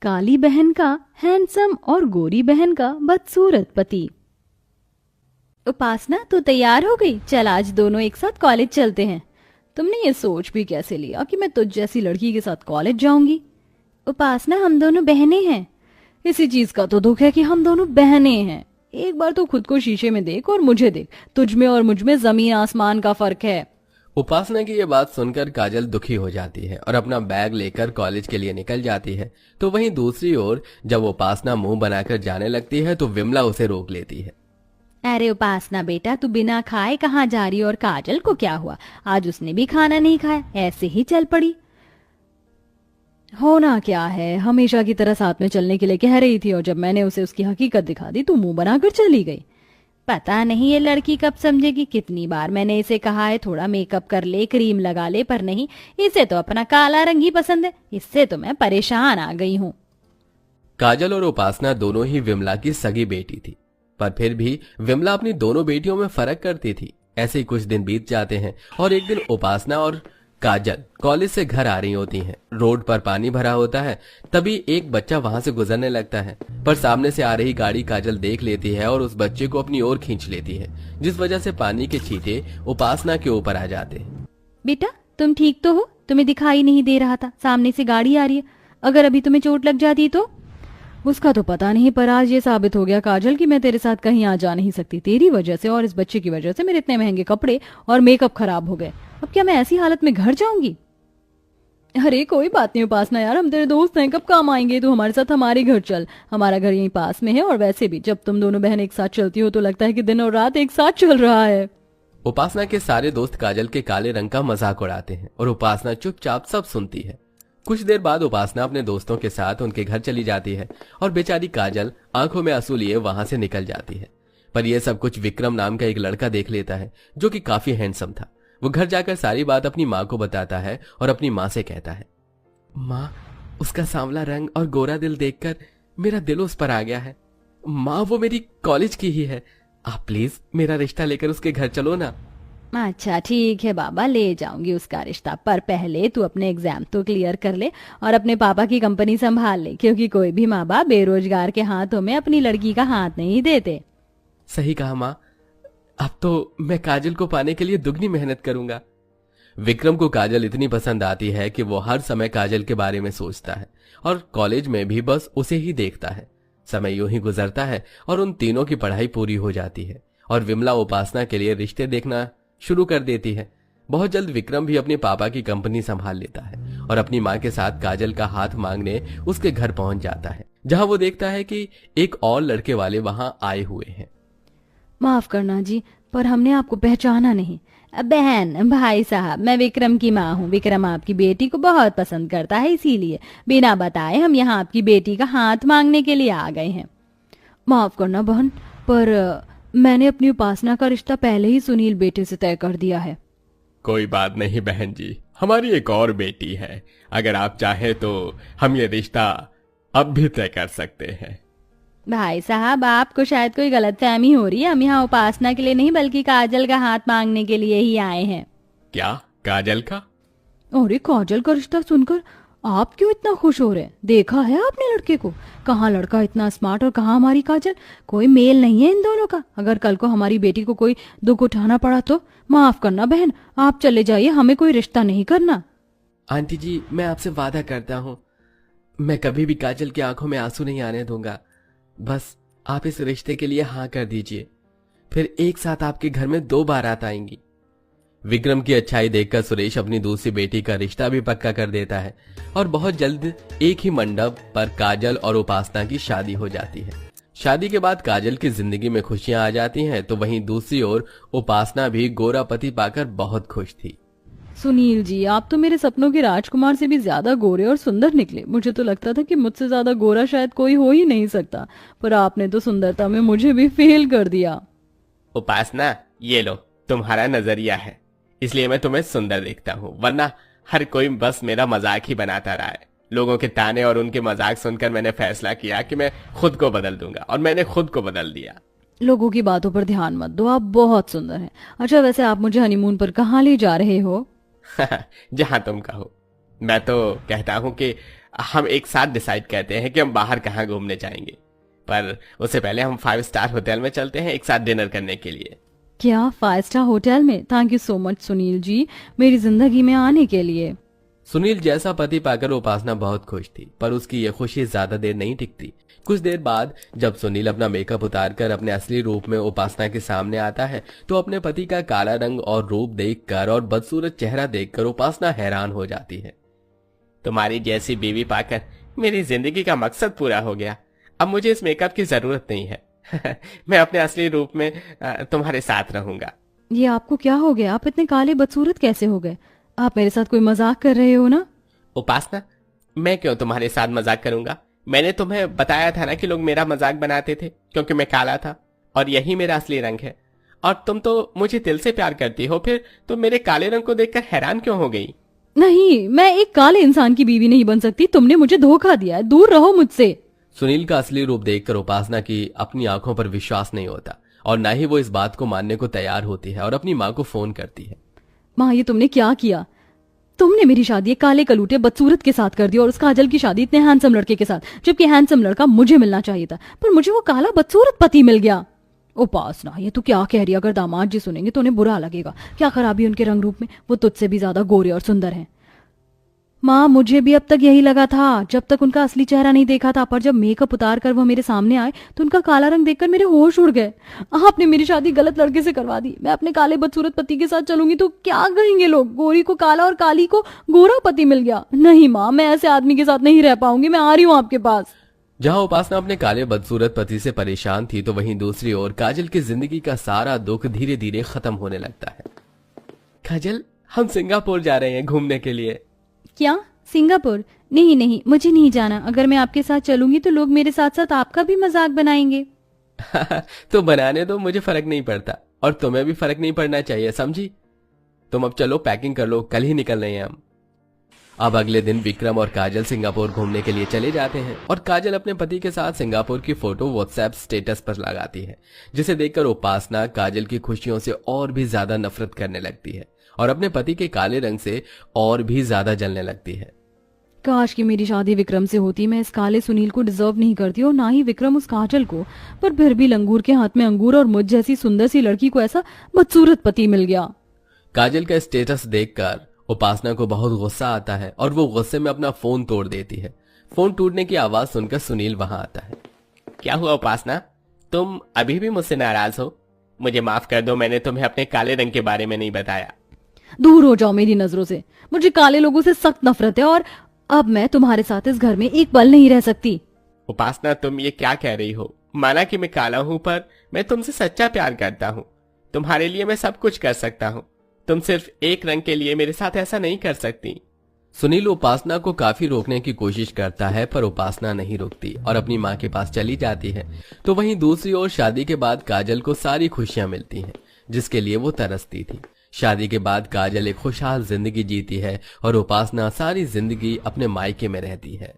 काली बहन का हैंडसम और गोरी बहन का बदसूरत पति। उपासना, तू तैयार हो गई? चल आज दोनों एक साथ कॉलेज चलते हैं। तुमने ये सोच भी कैसे लिया कि मैं तुझ जैसी लड़की के साथ कॉलेज जाऊंगी? उपासना, हम दोनों बहनें हैं। इसी चीज का तो दुख है कि हम दोनों बहनें हैं। एक बार तो खुद को शीशे में देख और मुझे देख, तुझ में और मुझ में जमीन आसमान का फर्क है। उपासना की ये बात सुनकर काजल दुखी हो जाती है और अपना बैग लेकर कॉलेज के लिए निकल जाती है। तो वहीं दूसरी ओर जब उपासना मुंह बनाकर जाने लगती है तो विमला उसे रोक लेती है। अरे उपासना बेटा, तू बिना खाए कहाँ जा रही? और काजल को क्या हुआ? आज उसने भी खाना नहीं खाया, ऐसे ही चल पड़ी। होना क्या है, हमेशा की तरह साथ में चलने के लिए कह रही थी और जब मैंने उसे उसकी हकीकत दिखा दी तो मुंह बनाकर चली गई। पता नहीं ये लड़की कब समझेगी। कितनी बार मैंने इसे कहा है थोड़ा मेकअप कर ले, क्रीम लगा ले, पर नहीं, इसे तो अपना काला रंग ही पसंद है। इससे तो मैं परेशान आ गई हूँ। काजल और उपासना दोनों ही विमला की सगी बेटी थी, पर फिर भी विमला अपनी दोनों बेटियों में फर्क करती थी। ऐसे ही कुछ दिन बीत जाते हैं और एक दिन उपासना और काजल कॉलेज से घर आ रही होती हैं। रोड पर पानी भरा होता है, तभी एक बच्चा वहां से गुजरने लगता है, पर सामने से आ रही गाड़ी काजल देख लेती है और उस बच्चे को अपनी ओर खींच लेती है, जिस वजह से पानी के छींटे उपासना के ऊपर आ जाते हैं। बेटा, तुम ठीक तो हो? तुम्हें दिखाई नहीं दे रहा था, सामने से गाड़ी आ रही है। अगर अभी तुम्हें चोट लग जाती तो? उसका तो पता नहीं, पर आज ये साबित हो गया काजल कि मैं तेरे साथ कहीं आ जा नहीं सकती। तेरी वजह से और इस बच्चे की वजह से मेरे इतने महंगे कपड़े और मेकअप खराब हो गए। अब क्या मैं ऐसी हालत में घर जाऊंगी? अरे कोई बात नहीं उपासना यार, हम तेरे दोस्त हैं, कब काम आएंगे? तू हमारे साथ हमारे घर चल, हमारा घर यहीं पास में है। और वैसे भी जब तुम दोनों बहन एक साथ चलती हो तो लगता है कि दिन और रात एक साथ चल रहा है। उपासना के सारे दोस्त काजल के काले रंग का मजाक उड़ाते हैं और उपासना चुपचाप सब सुनती है। कुछ देर बाद उपासना अपने दोस्तों के साथ उनके घर चली जाती है और बेचारी काजल आंखों में आंसू लिए वहां से निकल जाती है। पर यह सब कुछ विक्रम नाम का एक लड़का देख लेता है, जो कि काफी हैंडसम था। वो घर जाकर सारी बात अपनी माँ को बताता है और अपनी माँ से कहता है, माँ, उसका सांवला रंग और गोरा दिल देखकर मेरा दिल उस पर आ गया है। माँ, वो मेरी कॉलेज की ही है। आप प्लीज मेरा रिश्ता लेकर उसके घर चलो ना। अच्छा ठीक है बाबा, ले जाऊंगी उसका रिश्ता, पर पहले तू अपने एग्जाम तो क्लियर कर ले और अपने पापा की कंपनी संभाल ले, क्योंकि कोई भी माँ बाप बेरोजगार के हाथों में अपनी लड़की का हाथ नहीं देते। सही कहा माँ, अब तो मैं काजल को पाने के लिए दुगनी मेहनत करूंगा। विक्रम को काजल इतनी पसंद आती है कि वो हर समय काजल के बारे में सोचता है और कॉलेज में भी बस उसे ही देखता है। समय यूं ही गुजरता है और उन तीनों की पढ़ाई पूरी हो जाती है और विमला उपासना के लिए रिश्ते देखना शुरू कर देती है। बहुत जल्द विक्रम भी अपने पापा की कंपनी संभाल लेता है और अपनी माँ के साथ काजल का हाथ मांगने उसके घर पहुंच जाता है, जहां वो देखता है कि एक और लड़के वाले वहां आए हुए हैं। माफ करना जी, पर हमने आपको पहचाना नहीं। बहन, भाई साहब, मैं विक्रम की माँ हूँ। विक्रम आपकी बेटी को बहुत पसंद करता है, इसीलिए बिना बताए हम यहाँ आपकी बेटी का हाथ मांगने के लिए आ गए हैं। माफ करना बहन, पर मैंने अपनी उपासना का रिश्ता पहले ही सुनील बेटे से तय कर दिया है। कोई बात नहीं बहन जी, हमारी एक और बेटी है। अगर आप चाहे तो हम ये रिश्ता अब भी तय कर सकते हैं। भाई साहब, आपको शायद कोई गलतफहमी हो रही है। हम यहाँ उपासना के लिए नहीं बल्कि काजल का हाथ मांगने के लिए ही आए हैं। क्या काजल का? अरे काजल का रिश्ता सुनकर आप क्यों इतना खुश हो रहे हैं? देखा है आपने लड़के को? कहाँ लड़का इतना स्मार्ट और कहाँ हमारी काजल। कोई मेल नहीं है इन दोनों का। अगर कल को हमारी बेटी को कोई दुख उठाना पड़ा तो माफ करना बहन, आप चले जाइए, हमें कोई रिश्ता नहीं करना। आंटी जी, मैं आपसे वादा करता हूँ, मैं कभी भी काजल की आंखों में आंसू नहीं आने दूंगा। बस आप इस रिश्ते के लिए हाँ कर दीजिए, फिर एक साथ आपके घर में 2 बारात आएंगी। विक्रम की अच्छाई देखकर सुरेश अपनी दूसरी बेटी का रिश्ता भी पक्का कर देता है और बहुत जल्द एक ही मंडप पर काजल और उपासना की शादी हो जाती है। शादी के बाद काजल की जिंदगी में खुशियां आ जाती हैं, तो वहीं दूसरी ओर उपासना भी गोरा पति पाकर बहुत खुश थी। सुनील जी, आप तो मेरे सपनों के राजकुमार से भी ज्यादा गोरे और सुंदर निकले। मुझे तो लगता था कि मुझसे ज्यादा गोरा शायद कोई हो ही नहीं सकता, पर आपने तो सुंदरता में मुझे भी फेल कर दिया। उपासना, ये लो तुम्हारा नजरिया है, इसलिए मैं तुम्हें सुंदर देखता हूँ, वरना हर कोई बस मेरा मजाक ही बनाता रहा है। लोगों के ताने और उनके मजाक सुनकर मैंने फैसला किया कि मैं खुद को बदल दूंगा, और मैंने खुद को बदल दिया। लोगों की बातों पर ध्यान मत दो, आप बहुत सुंदर हैं। अच्छा वैसे आप मुझे हनीमून पर कहाँ ले जा रहे हो? जहां तुम कहो। मैं तो कहता हूँ कि हम एक साथ डिसाइड करते हैं कि हम बाहर कहाँ घूमने जाएंगे, पर उससे पहले हम 5 स्टार होटल में चलते हैं एक साथ डिनर करने के लिए। क्या 5 स्टार होटल में? Thank you so much Sunil ji, मेरी जिंदगी में आने के लिए। सुनील जैसा पति पाकर उपासना बहुत खुश थी, पर उसकी ये खुशी ज्यादा देर नहीं टिकती। कुछ देर बाद जब सुनील अपना मेकअप उतारकर अपने असली रूप में उपासना के सामने आता है, तो अपने पति का काला रंग और रूप देखकर और बदसूरत चेहरा देखकर उपासना हैरान हो जाती है। तुम्हारी जैसी बीवी पाकर मेरी जिंदगी का मकसद पूरा हो गया। अब मुझे इस मेकअप की जरूरत नहीं है। मैं अपने असली रूप में तुम्हारे साथ रहूंगा। ये आपको क्या हो गया? आप इतने काले बदसूरत कैसे हो गए? आप मेरे साथ कोई मजाक कर रहे हो ना? उपासना, मैं क्यों तुम्हारे साथ मजाक करूंगा? मैंने तुम्हें बताया था ना कि लोग मेरा मजाक बनाते थे क्योंकि मैं काला था, और यही मेरा असली रंग है। और तुम तो मुझे दिल से प्यार करती हो, फिर तुम मेरे काले रंग को देखकर हैरान क्यों हो गई? नहीं, मैं एक काले इंसान की बीवी नहीं बन सकती। तुमने मुझे धोखा दिया है, दूर रहो मुझसे। सुनील का असली रूप देखकर उपासना की अपनी आंखों पर विश्वास नहीं होता, और ना ही वो इस बात को मानने को तैयार होती है और अपनी माँ को फोन करती है। माँ, ये तुमने क्या किया? तुमने मेरी शादी एक काले कलूटे बदसूरत के साथ कर दी और उस काजल की शादी इतने हैंडसम लड़के के साथ, जबकि हैंडसम लड़का मुझे मिलना चाहिए था, पर मुझे वो काला बदसूरत पति मिल गया। उपासना, ये तू क्या कह रही है? अगर दामाद जी सुनेंगे तो उन्हें बुरा लगेगा। क्या खराबी उनके रंग रूप में? वो तुझसे भी ज्यादा गोरे और सुंदर हैं। माँ, मुझे भी अब तक यही लगा था जब तक उनका असली चेहरा नहीं देखा था, पर जब मेकअप उतार कर वो मेरे सामने आए तो उनका काला रंग देखकर मेरे होश उड़ गए। आपने मेरी शादी गलत लड़के से करवा दी। मैं अपने काले बदसूरत पति के साथ चलूंगी तो क्या कहेंगे लोग? गोरी को काला और काली को गोरा पति मिल गया। नहीं माँ, मैं ऐसे आदमी के साथ नहीं रह पाऊंगी। मैं आ रही हूँ आपके पास। जहां उपासना अपने काले बदसूरत पति से परेशान थी, तो वहीं दूसरी ओर काजल की जिंदगी का सारा दुख धीरे धीरे खत्म होने लगता है। काजल, हम सिंगापुर जा रहे हैं घूमने के लिए। क्या? सिंगापुर? नहीं नहीं, मुझे नहीं जाना। अगर मैं आपके साथ चलूंगी तो लोग मेरे साथ साथ आपका भी मजाक बनाएंगे। तो बनाने दो, मुझे फर्क नहीं पड़ता, और तुम्हें भी फर्क नहीं पड़ना चाहिए, समझी? तुम अब चलो, पैकिंग कर लो, कल ही निकल रहे हैं हम। अब अगले दिन विक्रम और काजल सिंगापुर घूमने के लिए चले जाते हैं, और काजल अपने पति के साथ सिंगापुर की फोटो व्हाट्सएप स्टेटस पर लगाती है, जिसे देखकर उपासना काजल की खुशियों से और भी ज्यादा नफरत करने लगती है और अपने पति के काले रंग से और भी ज्यादा जलने लगती है। काश कि मेरी शादी विक्रम से होती। मैं इस काले सुनील को डिजर्व नहीं करती और ना ही विक्रम उस काजल को, पर फिर भी लंगूर के हाथ में अंगूर और मुझ जैसी सुंदर सी लड़की को ऐसा बदसूरत पति मिल गया। काजल का स्टेटस देखकर उपासना को बहुत गुस्सा आता है और वो गुस्से में अपना फोन तोड़ देती है। फोन टूटने की आवाज सुनकर सुनील वहां आता है। क्या हुआ उपासना, तुम अभी भी मुझसे नाराज हो? मुझे माफ कर दो, मैंने तुम्हें अपने काले रंग के बारे में नहीं बताया। दूर हो जाओ मेरी नजरों से। मुझे काले लोगों से सख्त नफरत है और अब मैं तुम्हारे साथ इस घर में एक पल नहीं रह सकती। उपासना, तुम ये क्या कह रही हो? माना कि मैं काला हूं, पर मैं तुमसे सच्चा प्यार करता हूं। तुम्हारे लिए मैं सब कुछ कर सकता हूं। तुम सिर्फ एक रंग के लिए मेरे साथ ऐसा नहीं कर सकती। सुनील उपासना को काफी रोकने की कोशिश करता है, पर उपासना नहीं रुकती और अपनी माँ के पास चली जाती है। तो वहीं दूसरी ओर शादी के बाद काजल को सारी खुशियां मिलती हैं, जिसके लिए वो तरसती थी। शादी के बाद काजल एक खुशहाल जिंदगी जीती है और उपासना सारी जिंदगी अपने मायके में रहती है।